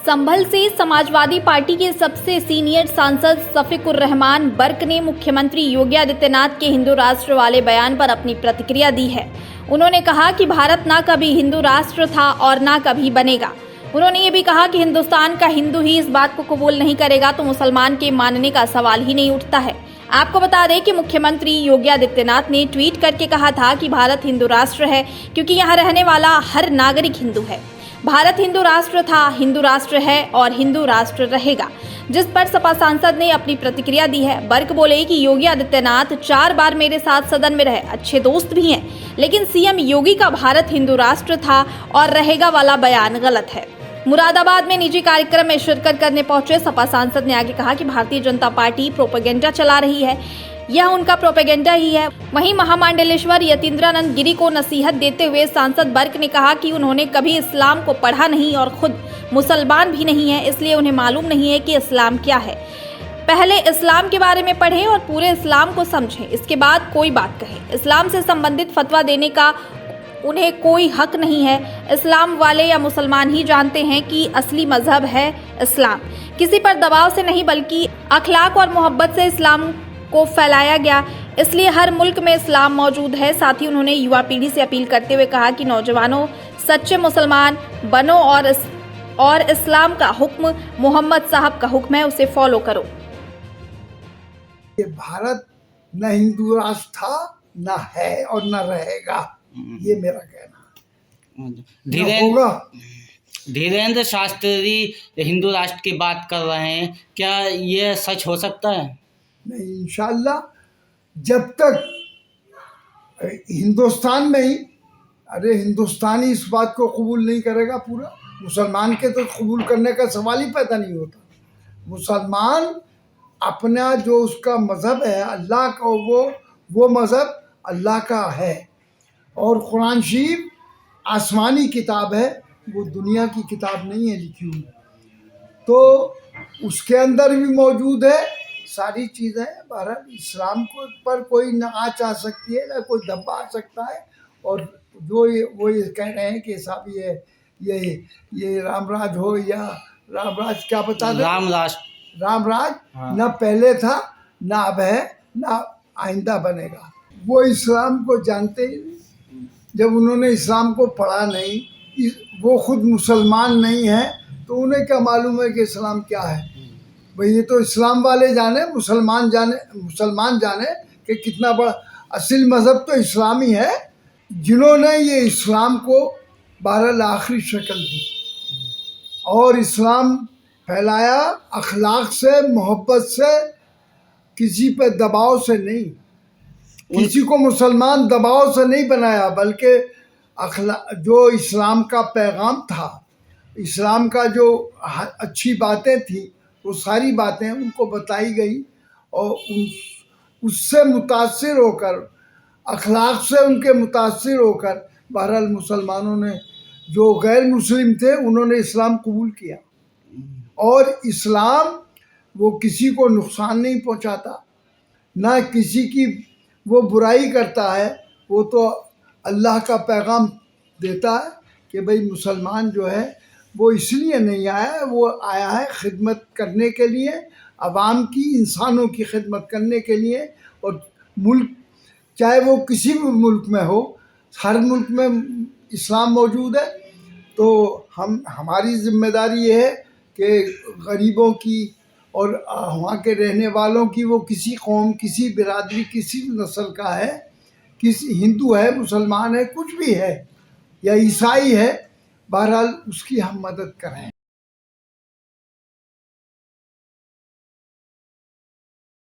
संभल से समाजवादी पार्टी के सबसे सीनियर सांसद शफीकुर रहमान बर्क ने मुख्यमंत्री योगी आदित्यनाथ के हिंदू राष्ट्र वाले बयान पर अपनी प्रतिक्रिया दी है। उन्होंने कहा कि भारत ना कभी हिंदू राष्ट्र था और ना कभी बनेगा। उन्होंने ये भी कहा कि हिंदुस्तान का हिंदू ही इस बात को कबूल नहीं करेगा तो मुसलमान के मानने का सवाल ही नहीं उठता है। आपको बता दें कि मुख्यमंत्री योगी आदित्यनाथ ने ट्वीट करके कहा था कि भारत हिंदू राष्ट्र है क्योंकि यहाँ रहने वाला हर नागरिक हिंदू है। भारत हिंदू राष्ट्र था, हिंदू राष्ट्र है और हिंदू राष्ट्र रहेगा, जिस पर सपा सांसद ने अपनी प्रतिक्रिया दी है। बर्क बोले कि योगी आदित्यनाथ 4 बार मेरे साथ सदन में रहे, अच्छे दोस्त भी हैं, लेकिन सीएम योगी का भारत हिंदू राष्ट्र था और रहेगा वाला बयान गलत है। मुरादाबाद में निजी कार्यक्रम में शिरकत करने पहुंचे सपा सांसद ने आगे कहा कि भारतीय जनता पार्टी प्रोपेगेंडा चला रही है, यह उनका प्रोपेगेंडा ही है। वहीं महामंडलेश्वर यतीन्द्रानंद गिरी को नसीहत देते हुए सांसद बर्क ने कहा कि उन्होंने कभी इस्लाम को पढ़ा नहीं और खुद मुसलमान भी नहीं है, इसलिए उन्हें मालूम नहीं है कि इस्लाम क्या है। पहले इस्लाम के बारे में पढ़ें और पूरे इस्लाम को समझें, इसके बाद कोई बात कहें। इस्लाम से संबंधित फतवा देने का उन्हें कोई हक नहीं है। इस्लाम वाले या मुसलमान ही जानते हैं कि असली मजहब है इस्लाम। किसी पर दबाव से नहीं बल्कि अखलाक और मोहब्बत से इस्लाम को फैलाया गया, इसलिए हर मुल्क में इस्लाम मौजूद है। साथ ही उन्होंने युवा पीढ़ी से अपील करते हुए कहा कि नौजवानों, सच्चे मुसलमान बनो और इस्लाम का हुक्म मोहम्मद साहब का हुक्म है, उसे फॉलो करो। ये भारत न हिंदू राष्ट्र था, न है और न रहेगा, ये मेरा कहना है। होगा। धीरेन्द्र शास्त्री हिंदू राष्ट्र की बात कर रहे हैं, क्या ये सच हो सकता है? नहीं, इंशाल्लाह जब तक हिंदुस्तान में ही, अरे हिंदुस्तानी इस बात को कबूल नहीं करेगा पूरा, मुसलमान के तो कबूल करने का सवाल ही पैदा नहीं होता। मुसलमान अपना जो उसका मज़हब है अल्लाह का, वो मज़हब अल्लाह का है और कुरान शरीफ आसमानी किताब है, वो दुनिया की किताब नहीं है लिखी हुई, तो उसके अंदर भी मौजूद है सारी चीज़ें। बहरहाल इस्लाम को पर कोई न आँच आ सकती है, ना कोई धब्बा आ सकता है। और जो वो ये कह रहे हैं कि साहब ये रामराज हो या रामराज, क्या बता दें, रामराज हाँ। न पहले था, न अब है, न आइंदा बनेगा। वो इस्लाम को जानते ही नहीं, जब उन्होंने इस्लाम को पढ़ा नहीं, वो खुद मुसलमान नहीं है, तो उन्हें क्या मालूम है कि इस्लाम क्या है। भाई ये तो इस्लाम वाले जाने, मुसलमान जाने कि कितना बड़ा असल मज़हब तो इस्लाम ही है। जिन्होंने ये इस्लाम को बहरहाल आखिरी शक्ल दी और इस्लाम फैलाया अखलाक से, मोहब्बत से, किसी पे दबाव से नहीं, किसी को मुसलमान दबाव से नहीं बनाया, बल्कि जो इस्लाम का पैगाम था, इस्लाम का जो अच्छी बातें थी, वो सारी बातें उनको बताई गई और उससे मुतासिर होकर, अखलाक से उनके मुतासिर होकर बहरहाल मुसलमानों ने, जो गैर मुस्लिम थे, उन्होंने इस्लाम कबूल किया। और इस्लाम वो किसी को नुकसान नहीं पहुंचाता, ना किसी की वो बुराई करता है, वो तो अल्लाह का पैगाम देता है कि भाई मुसलमान जो है वो इसलिए नहीं आया है, वो आया है खिदमत करने के लिए, अवाम की, इंसानों की खिदमत करने के लिए। और मुल्क चाहे वो किसी भी मुल्क में हो, हर मुल्क में इस्लाम मौजूद है। तो हमारी ज़िम्मेदारी ये है कि गरीबों की और वहाँ के रहने वालों की, वो किसी कौम, किसी बिरादरी, किसी नस्ल का है, किसी हिंदू है, मुसलमान है, कुछ भी है या ईसाई है, बहरहाल उसकी हम मदद करें।